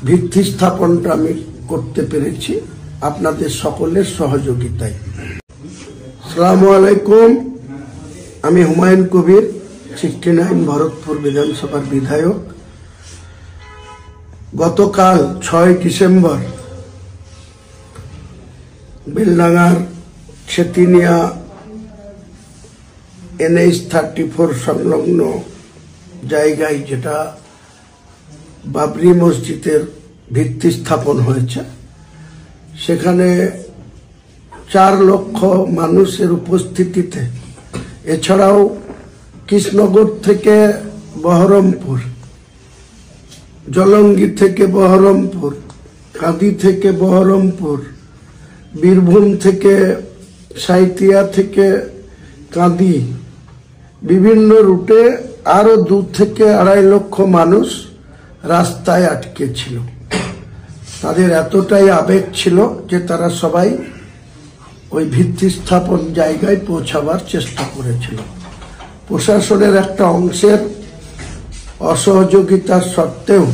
ভিত্তি স্থাপনটা আমি করতে পেরেছি আপনাদের সকলের সহযোগিতায়। আসসালামু আলাইকুম। আমি হুমায়ুন কবির, 69 ভরতপুর বিধানসভার বিধায়ক। গতকাল 6 ডিসেম্বর বেলডাঙ্গার ছেতিনিয়া NH-34 সংলগ্ন জায়গায় যেটা বাবরি মসজিদের ভিত্তি স্থাপন হয়েছে, সেখানে 4 লক্ষ মানুষের উপস্থিতিতে, এছাড়াও কৃষ্ণনগর থেকে বহরমপুর, জলঙ্গি থেকে বহরমপুর, কাঁদি থেকে বহরমপুর, বীরভূম থেকে, সাঁইথিয়া থেকে কাঁদি, বিভিন্ন রুটে আরো 2 থেকে 2.5 লক্ষ মানুষ রাস্তায় আটকে ছিল। তাদের এতটাই আবেগ ছিল যে তারা সবাই ওই ভিত্তি স্থাপন জায়গায় পৌঁছাবার চেষ্টা করেছিল। প্রশাসনের একটা অংশের অসহযোগিতা সত্ত্বেও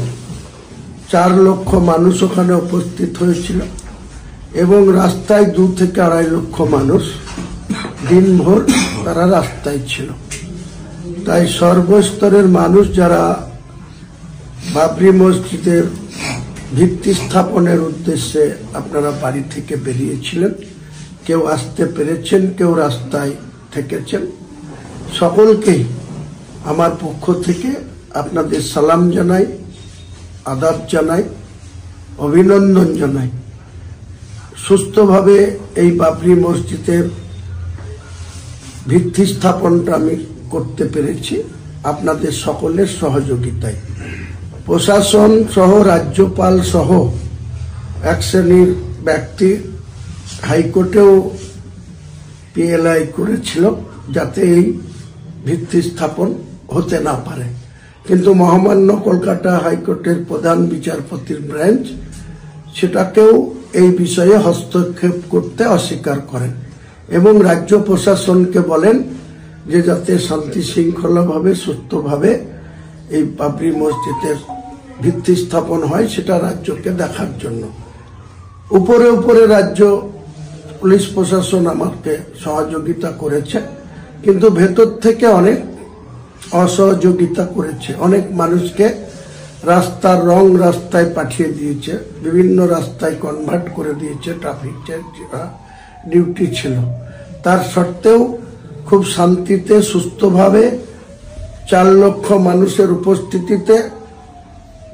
4 লক্ষ মানুষ ওখানে উপস্থিত হয়েছিল এবং রাস্তায় 2 থেকে 2.5 লক্ষ মানুষ দিনভর তারা রাস্তায় ছিল। তাই সর্বস্তরের মানুষ যারা বাবরি মসজিদের ভিত্তি স্থাপনের উদ্দেশ্যে আপনারা বাড়ি থেকে বেরিয়েছিলেন, কেউ আসতে পেরেছেন, কেউ রাস্তায় থেকেছেন, সকলকেই আমার পক্ষ থেকে আপনাদের সালাম জানাই, আদাব জানাই, অভিনন্দন জানাই। সুস্থভাবে এই বাবরি মসজিদের ভিত্তি স্থাপনটা আমি করতে পেরেছি আপনাদের সকলের সহযোগিতায়। প্রশাসন সহ, রাজ্যপাল সহ এক শ্রেণীর ব্যক্তি হাইকোর্টেও PLI করেছিল যাতে এই ভিত্তি স্থাপন হতে না পারে, কিন্তু মহামান্য কলকাতা হাইকোর্টের প্রধান বিচারপতির ব্রাঞ্চ সেটাকেও এই বিষয়ে হস্তক্ষেপ করতে অস্বীকার করেন এবং রাজ্য প্রশাসনকে বলেন যে যাতে শান্তি শৃঙ্খলাভাবে, সুস্থভাবে এই বাবরি মসজিদের ভিত্তি স্থাপন হয় সেটা রাজ্যকে দেখার জন্য। উপরে উপরে রাজ্য পুলিশ প্রশাসন আমাকে সহযোগিতা করেছে, কিন্তু ভেতর থেকে অনেক অসহযোগিতা করেছে। অনেক মানুষকে রাস্তার রং রাস্তায় পাঠিয়ে দিয়েছে, বিভিন্ন রাস্তায় কনভার্ট করে দিয়েছে। ট্রাফিক ডিউটি ছিল, তার সত্ত্বেও খুব শান্তিতে, সুস্থভাবে 4 লক্ষ মানুষের উপস্থিতিতে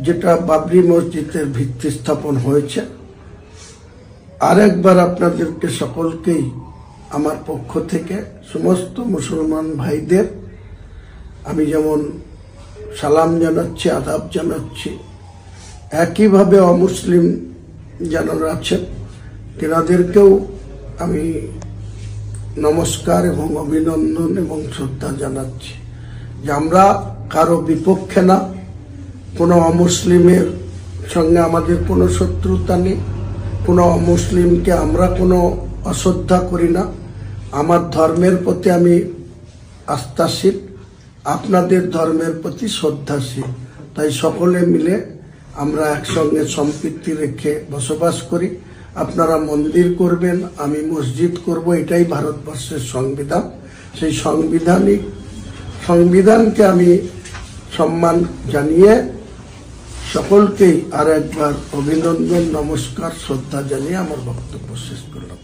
যেটা বাবরি মসজিদের ভিত্তি স্থাপন হয়েছে। আরেকবার আপনাদেরকে সকলকেই আমার পক্ষ থেকে, সমস্ত মুসলমান ভাইদের আমি যেমন সালাম জানাচ্ছি, আদাব জানাচ্ছি, একইভাবে অমুসলিম যারা আছেন তেনাদেরকেও আমি নমস্কার এবং অভিনন্দন এবং শ্রদ্ধা জানাচ্ছি যে আমরা কারো বিপক্ষে না, কোনো অমুসলিমের সঙ্গে আমাদের কোনো শত্রুতা নেই, কোনো অমুসলিমকে আমরা কোনো অশ্রদ্ধা করি না। আমার ধর্মের প্রতি আমি আস্থাশীল, আপনাদের ধর্মের প্রতি শ্রদ্ধাশীল। তাই সকলে মিলে আমরা একসঙ্গে সম্প্রীতি রেখে বসবাস করি। আপনারা মন্দির করবেন, আমি মসজিদ করব, এটাই ভারতবর্ষের সংবিধান। সেই সংবিধানকে আমি সম্মান জানিয়ে সকলকেই আর একবার অভিনন্দন, নমস্কার, শ্রদ্ধা জানিয়ে আমার বক্তব্য শেষ করলাম।